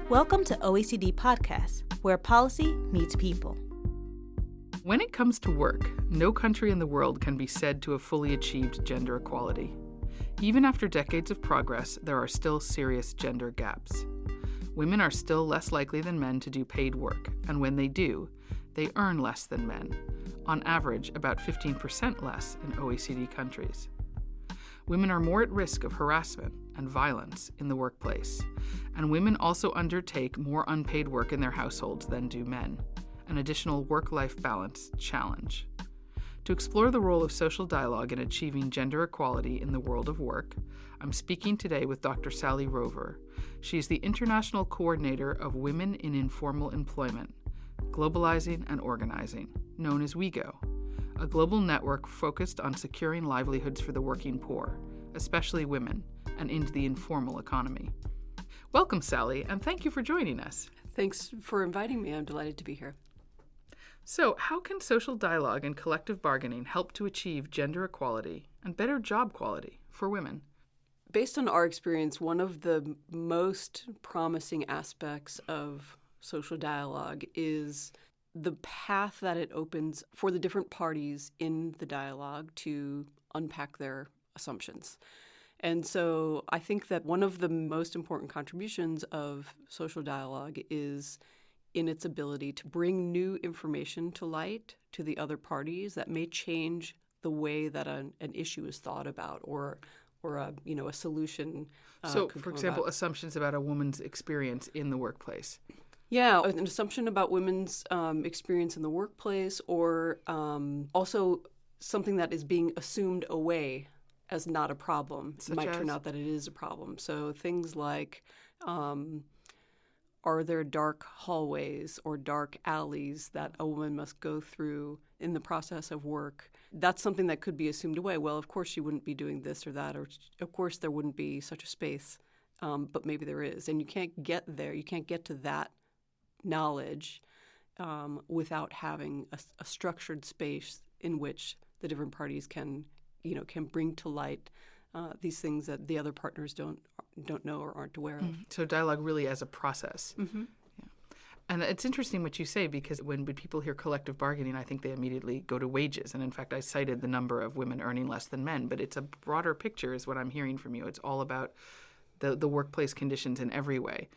Welcome to OECD Podcast, where policy meets people. When it comes to work, no country in the world can be said to have fully achieved gender equality. Even after decades of progress, there are still serious gender gaps. Women are still less likely than men to do paid work, and when they do, they earn less than men, on average about 15% less in OECD countries. Women are more at risk of harassment and violence in the workplace, and women also undertake more unpaid work in their households than do men, an additional work-life balance challenge. To explore the role of social dialogue in achieving gender equality in the world of work, I'm speaking today with Dr. Sally Roever. She is the International Coordinator of Women in Informal Employment, Globalizing and Organizing, known as WIEGO, a global network focused on securing livelihoods for the working poor, especially women, and into the informal economy. Welcome, Sally, and thank you for joining us. Thanks for inviting me. I'm delighted to be here. So, how can social dialogue and collective bargaining help to achieve gender equality and better job quality for women? Based on our experience, one of the most promising aspects of social dialogue is the path that it opens for the different parties in the dialogue to unpack their assumptions. And so I think that one of the most important contributions of social dialogue is in its ability to bring new information to light to the other parties that may change the way that an issue is thought about or a solution. So, for example, assumptions about a woman's experience in the workplace. Yeah, an assumption about women's experience in the workplace, or also something that is being assumed away as not a problem. It might turn out that it is a problem. So things like, are there dark hallways or dark alleys that a woman must go through in the process of work? That's something that could be assumed away. Well, of course she wouldn't be doing this or that, or of course there wouldn't be such a space, but maybe there is. And you can't get there. You can't get to that knowledge without having a structured space in which the different parties can bring to light these things that the other partners don't know or aren't aware of. So dialogue really as a process. Mm-hmm. Yeah. And it's interesting what you say, because when people hear collective bargaining, I think they immediately go to wages. And in fact, I cited the number of women earning less than men, but it's a broader picture is what I'm hearing from you. It's all about the workplace conditions in every way.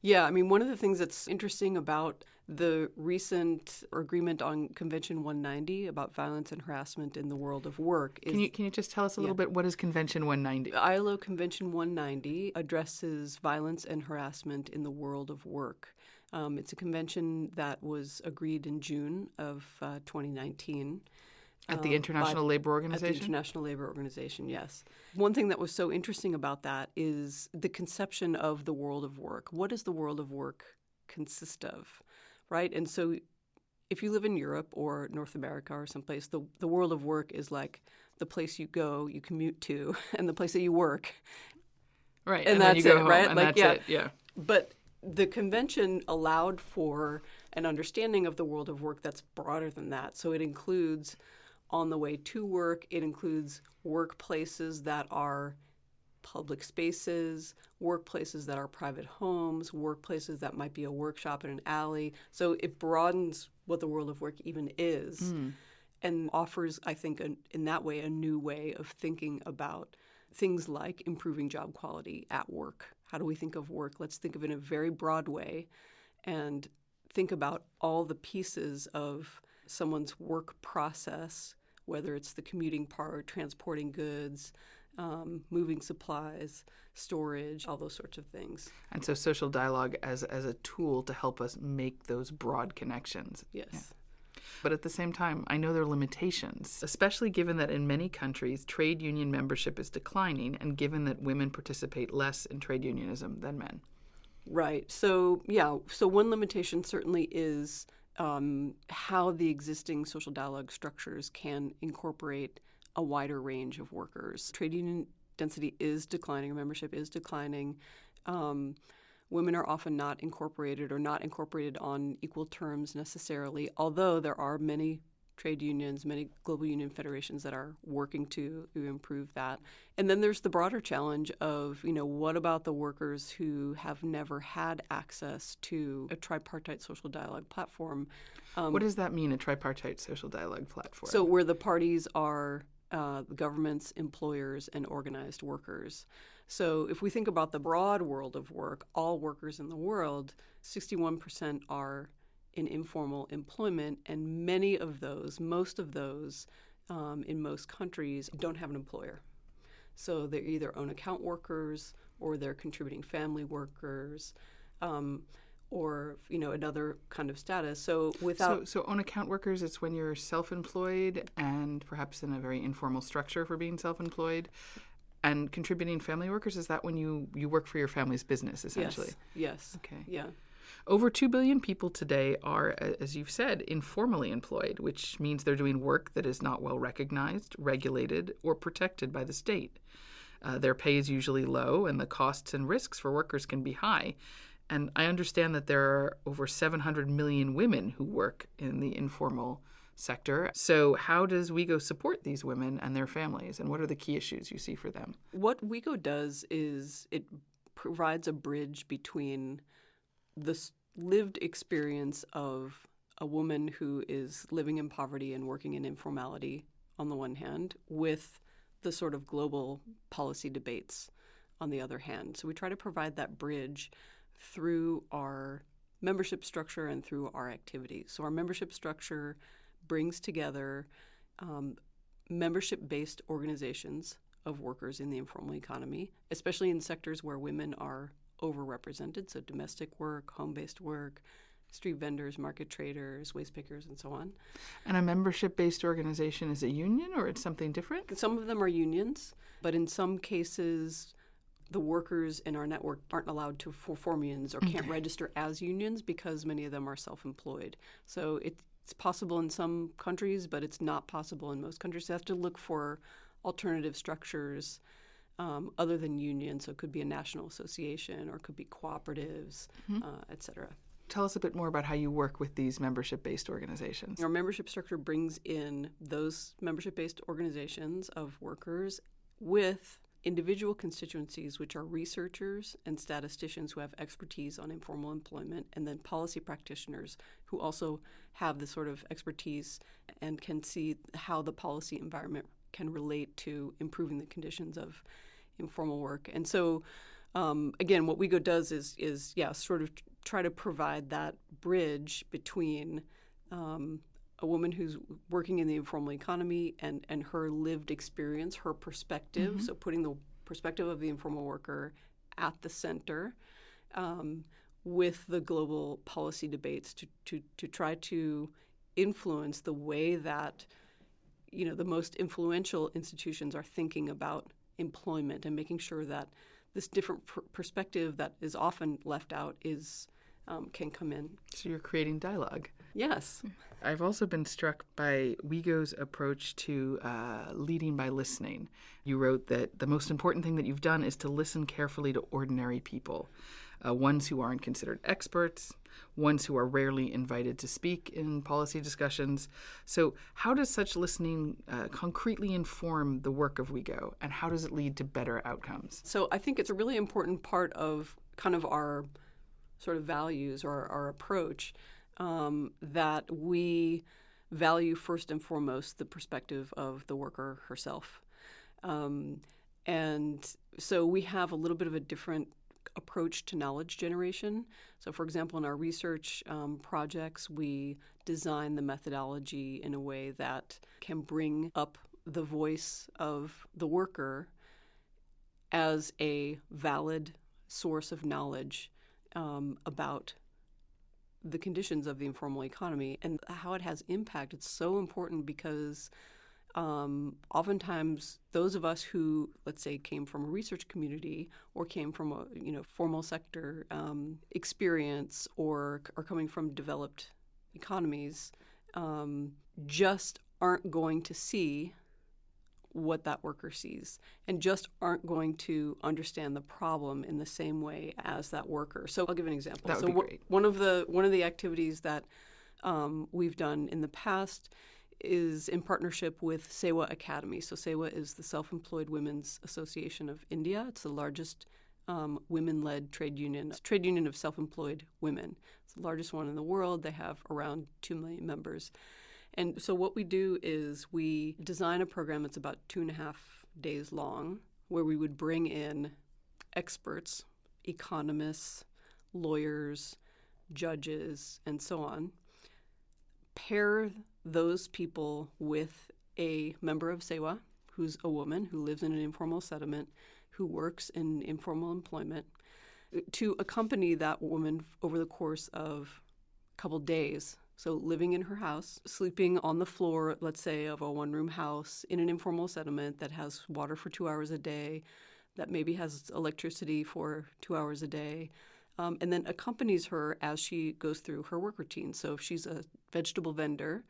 Yeah, I mean, one of the things that's interesting about the recent agreement on Convention 190 about violence and harassment in the world of work is... Can you just tell us a little bit, what is Convention 190? ILO Convention 190 addresses violence and harassment in the world of work. It's a convention that was agreed in June of 2019. At the International Labor Organization? At the International Labor Organization, yes. One thing that was so interesting about that is the conception of the world of work. What does the world of work consist of, right? And so if you live in Europe or North America or someplace, the world of work is like the place you go, you commute to, and the place that you work. Right. And that's then you go it, home, right? And that's it, yeah. But the convention allowed for an understanding of the world of work that's broader than that. So it includes on the way to work, it includes workplaces that are public spaces, workplaces that are private homes, workplaces that might be a workshop in an alley. So it broadens what the world of work even is and offers, I think, in that way, a new way of thinking about things like improving job quality at work. How do we think of work? Let's think of it in a very broad way and think about all the pieces of someone's work process, whether it's the commuting part, transporting goods, moving supplies, storage, all those sorts of things. And so social dialogue as a tool to help us make those broad connections. Yes. Yeah. But at the same time, I know there are limitations, especially given that in many countries, trade union membership is declining, and given that women participate less in trade unionism than men. Right. So, yeah. So one limitation certainly is how the existing social dialogue structures can incorporate a wider range of workers. Trade union density is declining, membership is declining. Women are often not incorporated or not incorporated on equal terms necessarily, although there are many trade unions, many global union federations that are working to improve that. And then there's the broader challenge of, what about the workers who have never had access to a tripartite social dialogue platform? What does that mean, a tripartite social dialogue platform? So where the parties are governments, employers, and organized workers. So if we think about the broad world of work, all workers in the world, 61% are in informal employment, and most of those in most countries don't have an employer. So they're either own account workers or they're contributing family workers, or another kind of status. So so own account workers, it's when you're self-employed and perhaps in a very informal structure for being self-employed. And contributing family workers, is that when you work for your family's business, essentially? Yes. Okay. Yeah. Over 2 billion people today are, as you've said, informally employed, which means they're doing work that is not well recognized, regulated, or protected by the state. Their pay is usually low, and the costs and risks for workers can be high. And I understand that there are over 700 million women who work in the informal sector. So how does WIEGO support these women and their families, and what are the key issues you see for them? What WIEGO does is it provides a bridge between the lived experience of a woman who is living in poverty and working in informality on the one hand, with the sort of global policy debates on the other hand. So we try to provide that bridge through our membership structure and through our activities. So our membership structure brings together membership-based organizations of workers in the informal economy, especially in sectors where women are overrepresented, so domestic work, home-based work, street vendors, market traders, waste pickers, and so on. And a membership-based organization is a union, or it's something different? Some of them are unions, but in some cases, the workers in our network aren't allowed to form unions or can't register as unions because many of them are self-employed. So it's possible in some countries, but it's not possible in most countries. So you have to look for alternative structures other than unions. So it could be a national association or it could be cooperatives, et cetera. Tell us a bit more about how you work with these membership-based organizations. Our membership structure brings in those membership-based organizations of workers with individual constituencies, which are researchers and statisticians who have expertise on informal employment, and then policy practitioners who also have this sort of expertise and can see how the policy environment can relate to improving the conditions of informal work. And so, again, what WIEGO does is sort of try to provide that bridge between a woman who's working in the informal economy and her lived experience, her perspective, so putting the perspective of the informal worker at the center with the global policy debates to try to influence the way that the most influential institutions are thinking about employment and making sure that this different perspective that is often left out can come in. So you're creating dialogue. Yes. I've also been struck by WIEGO's approach to leading by listening. You wrote that the most important thing that you've done is to listen carefully to ordinary people, ones who aren't considered experts, ones who are rarely invited to speak in policy discussions. So how does such listening concretely inform the work of WIEGO, and how does it lead to better outcomes? So I think it's a really important part of kind of our sort of values or our approach that we value first and foremost the perspective of the worker herself. And so we have a little bit of a different approach to knowledge generation. So, for example, in our research projects, we design the methodology in a way that can bring up the voice of the worker as a valid source of knowledge about the conditions of the informal economy and how it has impact. It's so important because oftentimes those of us who, let's say, came from a research community or came from a formal sector experience or are coming from developed economies just aren't going to see what that worker sees and just aren't going to understand the problem in the same way as that worker. So I'll give an example. That would be great. One of the activities that we've done in the past is in partnership with SEWA Academy. So SEWA is the Self-Employed Women's Association of India. It's the largest women-led trade union. It's a trade union of self-employed women. It's the largest one in the world. They have around 2 million members. And so what we do is we design a program that's about 2.5 days long, where we would bring in experts, economists, lawyers, judges, and so on, pair those people with a member of SEWA who's a woman who lives in an informal settlement, who works in informal employment, to accompany that woman over the course of a couple days. So living in her house, sleeping on the floor, let's say, of a one-room house in an informal settlement that has water for 2 hours a day, that maybe has electricity for 2 hours a day, and then accompanies her as she goes through her work routine. So if she's a vegetable vendor,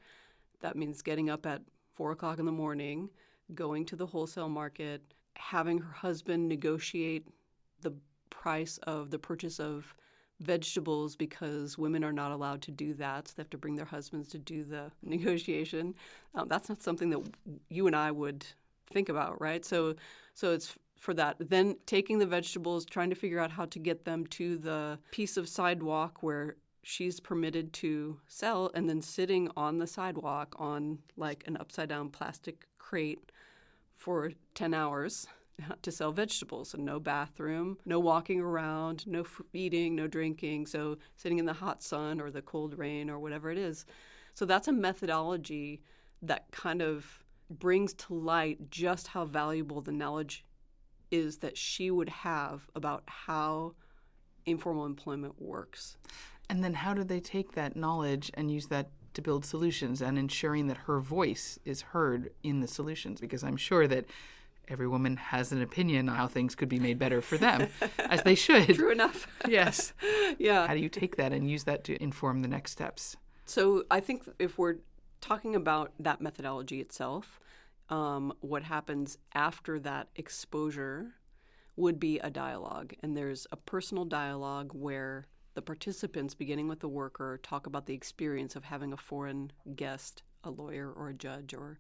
that means getting up at 4 o'clock in the morning, going to the wholesale market, having her husband negotiate the price of the purchase of vegetables, because women are not allowed to do that. So they have to bring their husbands to do the negotiation. That's not something that you and I would think about, right? So it's for that. Then taking the vegetables, trying to figure out how to get them to the piece of sidewalk where she's permitted to sell, and then sitting on the sidewalk on like an upside-down plastic crate for 10 hours to sell vegetables. And no bathroom, no walking around, no eating, no drinking. So sitting in the hot sun or the cold rain or whatever it is. So that's a methodology that kind of brings to light just how valuable the knowledge is that she would have about how informal employment works. And then how do they take that knowledge and use that to build solutions and ensuring that her voice is heard in the solutions? Because I'm sure that every woman has an opinion on how things could be made better for them, as they should. True enough. Yes. Yeah. How do you take that and use that to inform the next steps? So I think if we're talking about that methodology itself, what happens after that exposure would be a dialogue. And there's a personal dialogue where the participants, beginning with the worker, talk about the experience of having a foreign guest, a lawyer or a judge or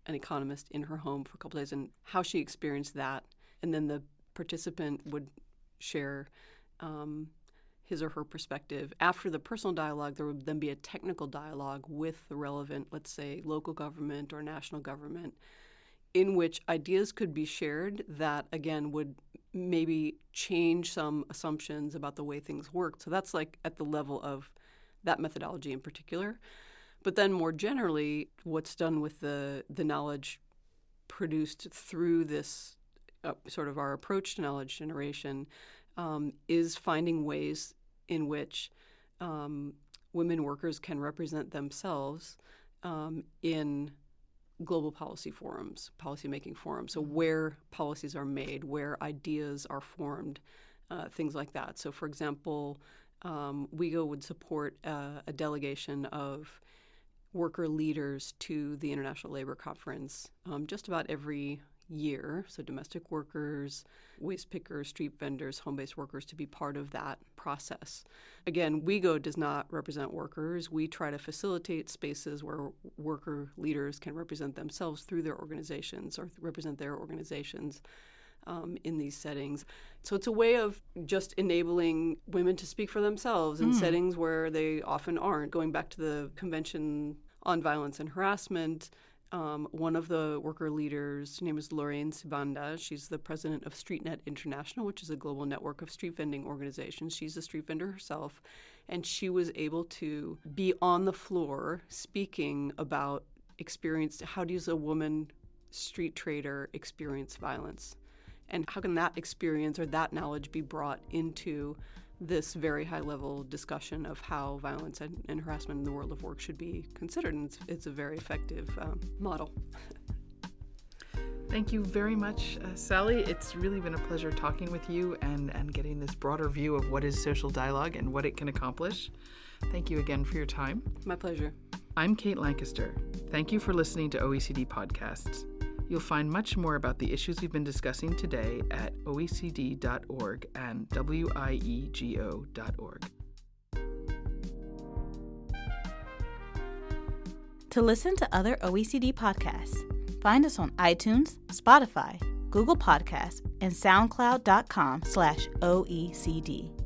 an economist in her home for a couple days and how she experienced that. And then the participant would share his or her perspective. After the personal dialogue, there would then be a technical dialogue with the relevant, let's say, local government or national government, in which ideas could be shared that, again, would maybe change some assumptions about the way things work. So that's like at the level of that methodology in particular. But then more generally, what's done with the knowledge produced through this sort of our approach to knowledge generation is finding ways in which women workers can represent themselves in global policy forums, policymaking forums. So where policies are made, where ideas are formed, things like that. So, for example, WIEGO would support a delegation of worker leaders to the International Labor Conference just about every year. So domestic workers, waste pickers, street vendors, home-based workers to be part of that process. Again, WIEGO does not represent workers. We try to facilitate spaces where worker leaders can represent themselves through their organizations or represent their organizations in these settings. So it's a way of just enabling women to speak for themselves in settings where they often aren't. Going back to the Convention on Violence and Harassment, one of the worker leaders, her name is Lorraine Sibanda. She's the president of StreetNet International, which is a global network of street vending organizations. She's a street vendor herself, and she was able to be on the floor speaking about how does a woman street trader experience violence? And how can that experience or that knowledge be brought into this very high-level discussion of how violence and harassment in the world of work should be considered? And it's a very effective model. Thank you very much, Sally. It's really been a pleasure talking with you and getting this broader view of what is social dialogue and what it can accomplish. Thank you again for your time. My pleasure. I'm Kate Lancaster. Thank you for listening to OECD Podcasts. You'll find much more about the issues we've been discussing today at oecd.org and wiego.org. To listen to other OECD podcasts, find us on iTunes, Spotify, Google Podcasts, and SoundCloud.com/OECD.